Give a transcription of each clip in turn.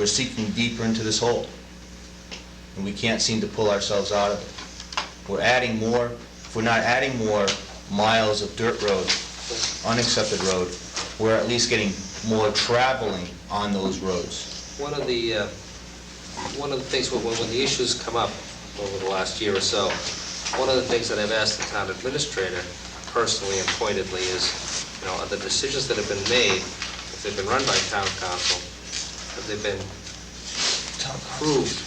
we're sinking deeper into this hole, and we can't seem to pull ourselves out of it. We're adding more, if we're not adding more miles of dirt road, unaccepted road, we're at least getting more traveling on those roads. One of the things when the issues come up over the last year or so, one of the things that I've asked the town administrator personally and pointedly is, are the decisions that have been made, if they've been run by town council, have they been approved,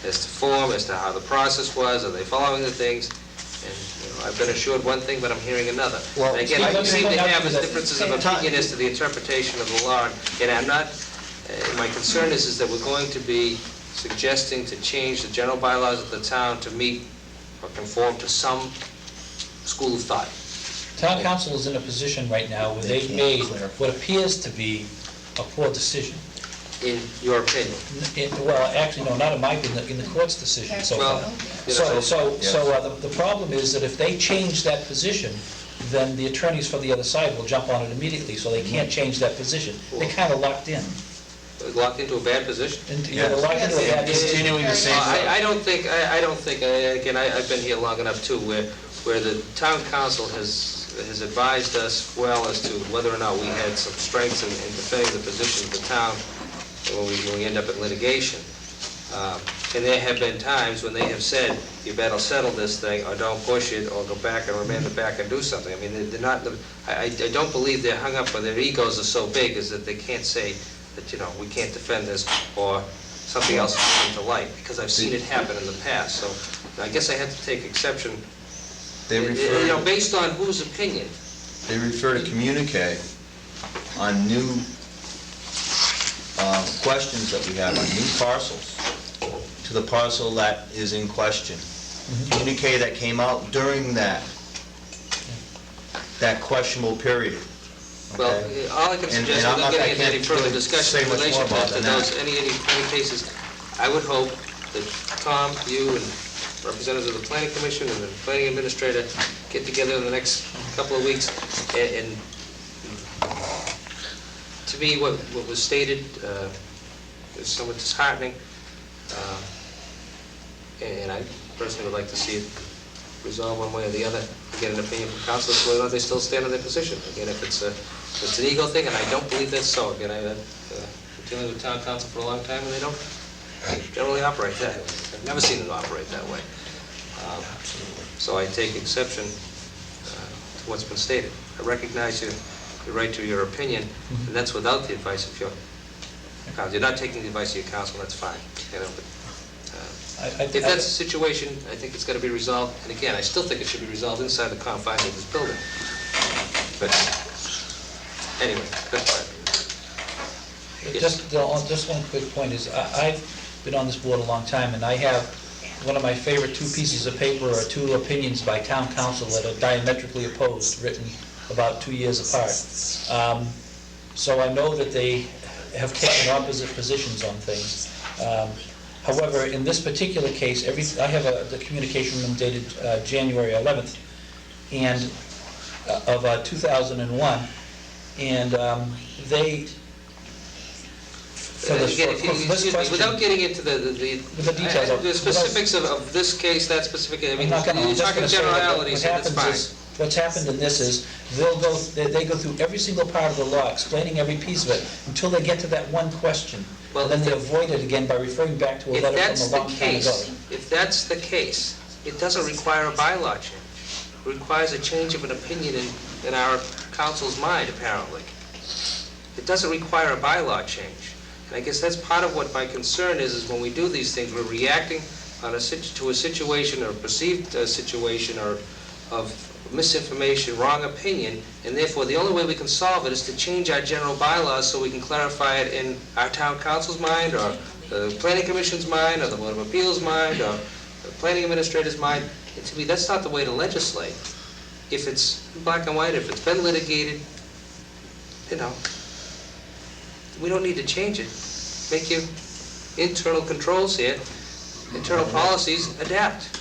as to form, as to how the process was, are they following the things? And I've been assured one thing, but I'm hearing another. Well, and again, we seem to have differences of opinion as to the interpretation of the law, and I'm not. My concern is that we're going to be suggesting to change the general bylaws of the town to meet or conform to some school of thought. Town council is in a position right now where they've made what appears to be a poor decision. In your opinion? Well, actually, no, not in my opinion, in the court's decision so far. The problem is that if they change that position, then the attorneys for the other side will jump on it immediately, so they can't change that position. They're kind of locked in. Locked into a bad position? They're locked into a bad position. Continuing the same. I don't think. Again, I've been here long enough too, where the town council has advised us well as to whether or not we had some strengths in defending the position of the town when we end up in litigation. And there have been times when they have said, you better settle this thing, or don't push it, or go back and remand it back and do something. I mean, they're not. I don't believe they're hung up, or their egos are so big, is that they can't say that we can't defend this, or something else has come to light, because I've seen it happen in the past. So I guess I have to take exception. They refer, based on whose opinion? They refer to communique on new questions that we have on new parcels to the parcel that is in question. Communique that came out during that questionable period. Well, all I can suggest, without getting into any further discussion in relation to those, any cases, I would hope that Tom, you, and representatives of the Planning Commission and the Planning Administrator get together in the next couple of weeks, and to me, what was stated is somewhat disheartening, and I personally would like to see it resolved one way or the other, to get an opinion from council as to whether or not they still stand on their position. Again, if it's an ego thing, and I don't believe that's so. Again, I've been dealing with town council for a long time, and they don't generally operate that way. I've never seen them operate that way. So I take exception to what's been stated. I recognize your right to your opinion, and that's without the advice of your council. You're not taking the advice of your council, that's fine. But if that's the situation, I think it's got to be resolved. And again, I still think it should be resolved inside the confines of this building. But anyway, that's fine. Yes. Just one quick point is, I've been on this board a long time, and I have one of my favorite two pieces of paper or two opinions by town council that are diametrically opposed, written about 2 years apart. So I know that they have taken opposite positions on things. However, in this particular case, I have the communication from them dated January 11th and of 2001, and they. Without getting into the details, the specifics of this case, that specific, I mean, you're talking generalities, so that's fine. What's happened in this is they go through every single part of the law, explaining every piece of it until they get to that one question. Well, and then they avoid it again by referring back to a letter from a long time ago. If that's the case, it doesn't require a bylaw change. It requires a change of an opinion in our council's mind, apparently. It doesn't require a bylaw change. And I guess that's part of what my concern is when we do these things, we're reacting to a situation or a perceived situation or of misinformation, wrong opinion, and therefore the only way we can solve it is to change our general bylaws so we can clarify it in our town council's mind or the planning commission's mind or the Board of Appeals' mind or the planning administrator's mind. And to me, that's not the way to legislate. If it's black and white, if it's been litigated, we don't need to change it. Make your internal controls here, internal policies, adapt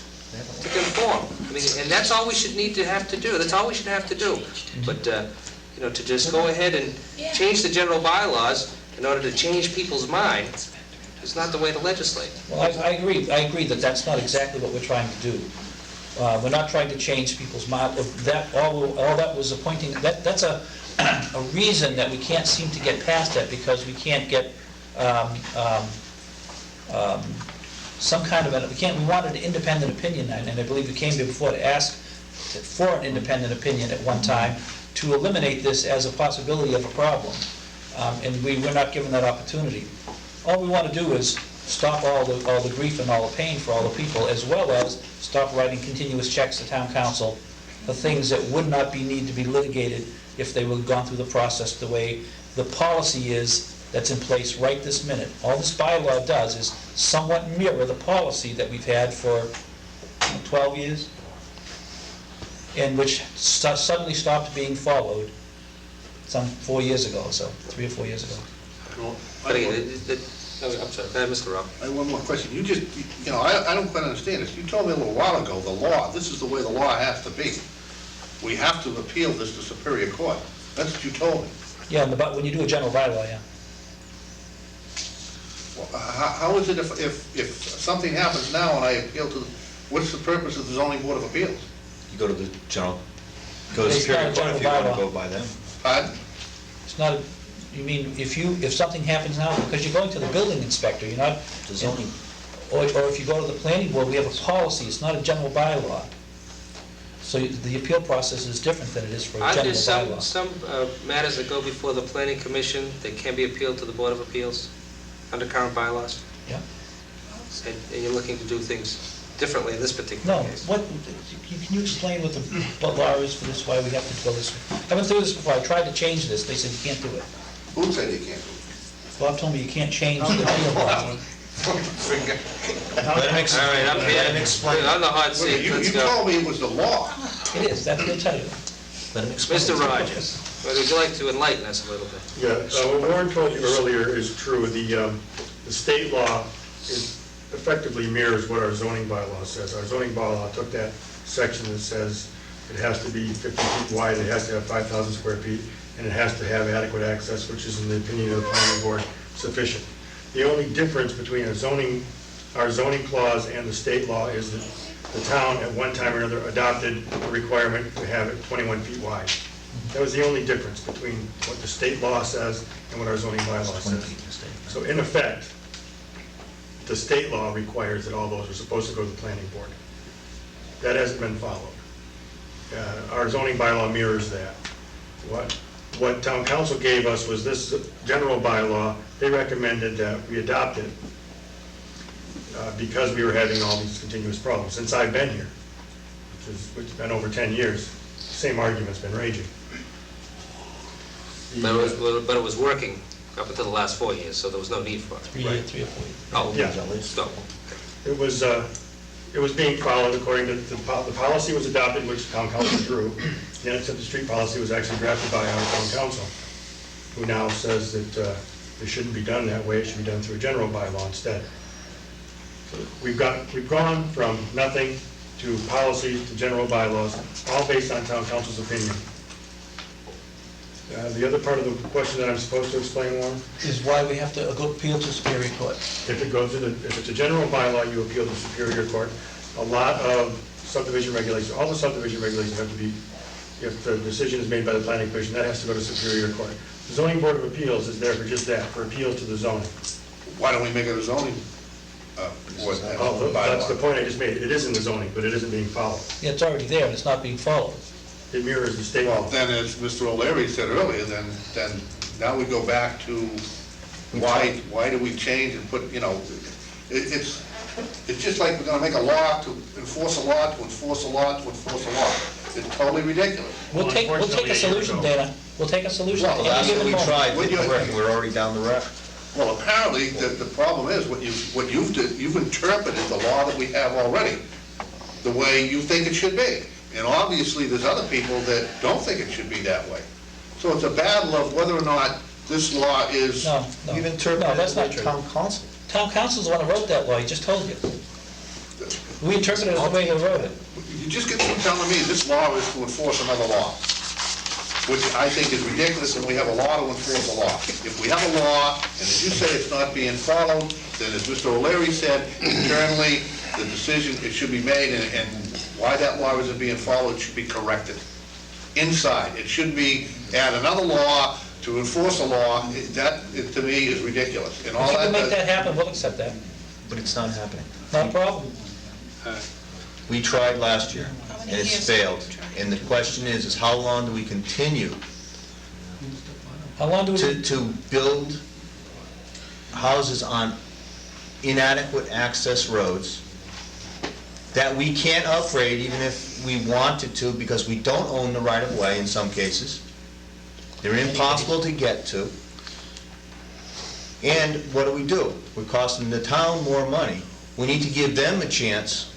to conform. I mean, and that's all we should have to do. That's all we should have to do. But to just go ahead and change the general bylaws in order to change people's mind is not the way to legislate. Well, I agree that that's not exactly what we're trying to do. We're not trying to change people's mind. All that was appointing, that's a reason that we can't seem to get past that, because we can't get some kind of, we wanted an independent opinion, and I believe we came here before to ask for an independent opinion at one time to eliminate this as a possibility of a problem. And we're not given that opportunity. All we want to do is stop all the grief and all the pain for all the people, as well as stop writing continuous checks to town council for things that would not need to be litigated if they were gone through the process the way the policy is that's in place right this minute. All this bylaw does is somewhat mirror the policy that we've had for 12 years, and which suddenly stopped being followed some 4 years ago or so, 3 or 4 years ago. Well, But again, I'm sorry, Mr. Rowe. I have one more question. You just, I don't quite understand this. You told me a little while ago, the law, this is the way the law has to be. We have to appeal this to Superior Court. That's what you told me. Yeah, when you do a general bylaw, yeah. Well, how is it if something happens now and I appeal to, what's the purpose of the zoning board of appeals? You go to the general, go to It's Superior not a Court if you want to general go by them. Pardon? It's not, you mean, if something happens now, because you're going to the building inspector, you're not, The zoning, or if you go to the planning board, we have a policy, it's not a general bylaw. So the appeal process is different than it is for a Aren't general there bylaw. some matters that go before the planning commission that can be appealed to the Board of Appeals under current bylaws? Yeah. And you're looking to do things differently in this particular No, case? can you explain what law is for this, why we have to go this way? I went through this before, I tried to change this, they said you can't do it. Who said you can't do it? Bob told me you can't change the appeal law. let him explain. All right, I'm Let him here, explain. on the hot seat, You let's go. told me it was the law. It is, that's what he'll tell you. Let him explain. Mr. Rogers, would you like to enlighten us a little bit? Yeah, what Warren told you earlier is true. The state law effectively mirrors what our zoning bylaw says. Our zoning bylaw took that section that says it has to be 50 feet wide, it has to have 5,000 square feet, and it has to have adequate access, which is, in the opinion of the planning board, sufficient. The only difference between our zoning clause and the state law is that the town at one time or another adopted a requirement to have it 21 feet wide. That was the only difference between what the state law says and what our zoning bylaw says. So in effect, the state law requires that all those are supposed to go to the planning board. That hasn't been followed. Our zoning bylaw mirrors that. What town council gave us was this general bylaw. They recommended that we adopt it because we were having all these continuous problems. Since I've been here, which has been over 10 years, same argument's been raging. But it was working up until the last 4 years, so there was no need for it. 3 or 4 years. Oh, Yeah. so, It was being followed according to, the policy was adopted, which town council drew. The unaccepted street policy was actually drafted by our town council, who now says that it shouldn't be done that way, it should be done through a general bylaw instead. So we've gone from nothing to policies to general bylaws, all based on town council's opinion. The other part of the question that I'm supposed to explain, Warren? Is why we have to go appeal to Superior Court. If it's a general bylaw, you appeal to Superior Court. A lot of subdivision regulations, all the subdivision regulations have to be, if the decision is made by the planning commission, that has to go to Superior Court. The zoning board of appeals is there for just that, for appeals to the zoning. Why don't we make it a zoning board? That's the point I just made. It is in the zoning, but it isn't being followed. Yeah, it's already there, and it's not being followed. It mirrors the state Well, law. then, as Mr. O'Leary said earlier, then now we go back to why do we change and put, it's just like we're gonna make a law to enforce a law, to enforce a law, to enforce a law. It's totally ridiculous. We'll take a solution, Dana. We'll take a solution. Well, at any Last given one we moment. tried didn't work, and we're already down the road. Well, apparently, the problem is, you've interpreted the law that we have already, the way you think it should be. And obviously, there's other people that don't think it should be that way. So it's a battle of whether or not this law is... No, You've no, interpreted that's it not like true. town council. Town council's the one who wrote that law, he just told you. We interpreted it the way he wrote it. You just get through telling me this law is to enforce another law. which I think is ridiculous, and we have a law to enforce the law. If we have a law, and as you say, it's not being followed, then as Mr. O'Leary said, internally, the decision, it should be made, and why that law isn't being followed should be corrected. Inside, it should be, add another law to enforce a law. That, to me, is ridiculous. And all If you can that make that happen, we'll accept that. But it's not happening. Not a problem. We tried last year, and it's failed. And the question is how long do we continue How long do we... to build houses on inadequate access roads that we can't upgrade even if we wanted to, because we don't own the right-of-way in some cases. They're impossible to get to. And what do? We're costing the town more money. We need to give them a chance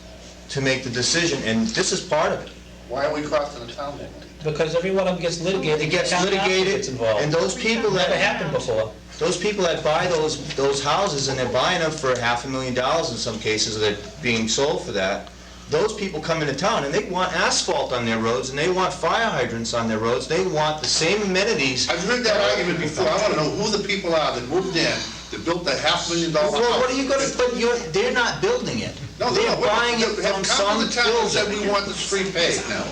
to make the decision, and this is part of it. Why are we costing the town more money? Because every one of them gets litigated. It gets town council litigated, gets involved. and those people Never that happened before. those people that buy those houses, and they're buying them for $500,000 in some cases, they're being sold for that, those people come into town and they want asphalt on their roads, and they want fire hydrants on their roads, they want the same amenities. I've heard that argument before. I want to know who the people are that moved in, that built that $500,000 house. Well, what are you gonna put, they're not building it. No, They're buying it have from come some to the town and said, builder. we want the street paved now.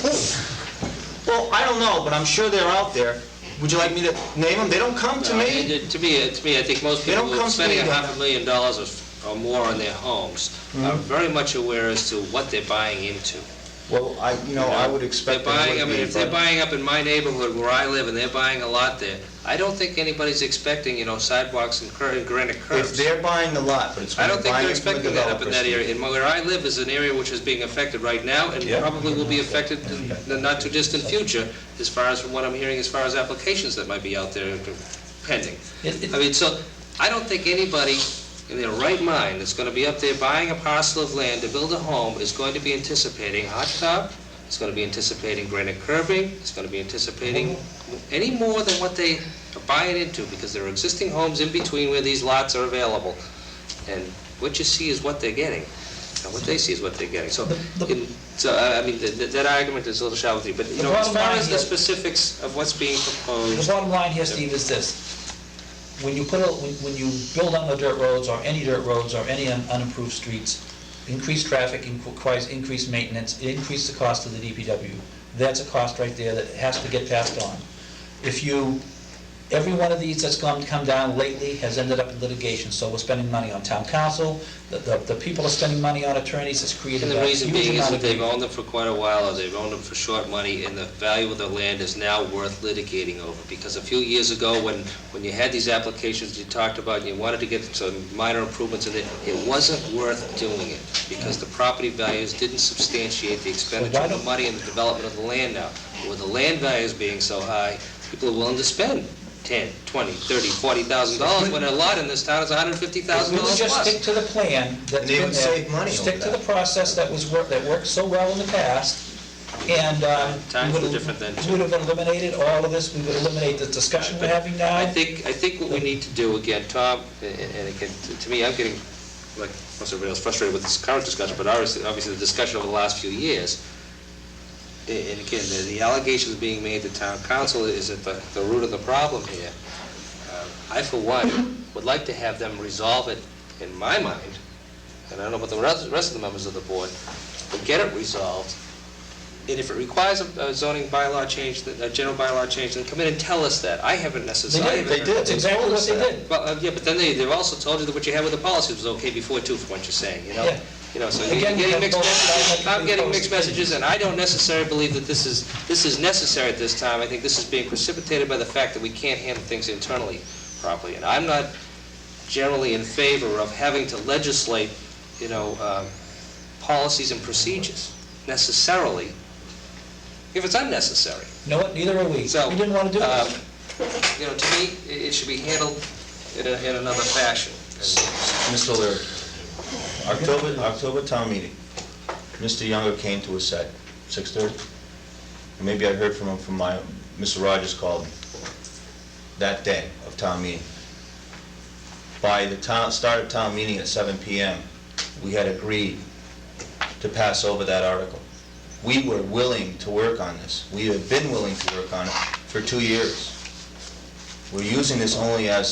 Who? Well, I don't know, but I'm sure they're out there. Would you like me to name them? They don't come to me. To me, I think most They people don't who are come to spending me, $500,000 or more on their homes are very much aware as to what they're buying into. Well, I would expect They're buying, they I would mean, be, if they're but- buying up in my neighborhood where I live and they're buying a lot there, I don't think anybody's expecting, sidewalks and granite If curbs. they're buying the lot, but it's I when don't they're think buying they're it from the expecting that up in that developers. area. And where I live is an area which is being affected right now and Yeah. probably will be affected in the not too distant future, as far as what I'm hearing, as far as applications that might be out there pending. I mean, so, I don't think anybody in their right mind that's gonna be up there buying a parcel of land to build a home is going to be anticipating hot top, it's gonna be anticipating granite curbing, it's gonna be anticipating any more than what they are buying into, because there are existing homes in between where these lots are available. And what you see is what they're getting, and what they see is what they're getting. So, I mean, that argument is a little shallow, but, as bottom far line as the here- specifics of what's being The proposed, bottom line here, Steve, is this. When you when you build on the dirt roads, or any dirt roads, or any unimproved streets, increased traffic requires increased maintenance, it increases the cost of the DPW. That's a cost right there that has to get passed on. Every one of these that's come down lately has ended up in litigation, so we're spending money on town council, the people are spending money on attorneys, it's created and a the huge reason being is amount that of they've grief. owned them for quite a while, or they've owned them for short money, and the value of the land is now worth litigating over. Because a few years ago, when you had these applications you talked about, and you wanted to get some minor improvements in it, it wasn't worth doing it, because the property values didn't substantiate the expenditure of the money and the development of the land now. With the land values being so high, people are willing to spend $10,000, $20,000, $30,000, $40,000, when a lot in this town is $150,000 We would just plus. stick to the plan that's And they been would there. save money Stick over to the that. process that worked so well in the past, and Times we were would different then, we would have eliminated all of this, we would eliminate the discussion we're having now. I think what we need to do, again, Tom, and again, to me, I'm getting, like most everybody else, frustrated with this current discussion, but obviously the discussion over the last few years, and again, the allegations being made to town council is at the root of the problem here. I, for one, would like to have them resolve it, in my mind, and I don't know about the rest of the members of the board, but get it resolved. And if it requires a zoning bylaw change, a general bylaw change, then come in and tell us that. I haven't necessarily... They did. That's exactly what they did. Well, yeah, but then they've also told you that what you had with the policies was okay before too, from what you're saying, Yeah. So Again, we you're have getting mixed both messages. I'm getting diametrically mixed opposed messages, and I don't necessarily believe that this is necessary at this time. I think this is being precipitated by the fact that we can't handle things internally properly. And I'm not generally in favor of having to legislate, policies and procedures necessarily, if it's unnecessary. You know what, neither are we. So, We didn't want to do it. To me, it should be handled in another fashion. Mr. Leary, October town meeting, Mr. Younger came to us at 6:30. And maybe I heard from him Mr. Rogers called me that day of town meeting. By the start of town meeting at 7 p.m., we had agreed to pass over that article. We were willing to work on this. We have been willing to work on it for 2 years. We're using this only as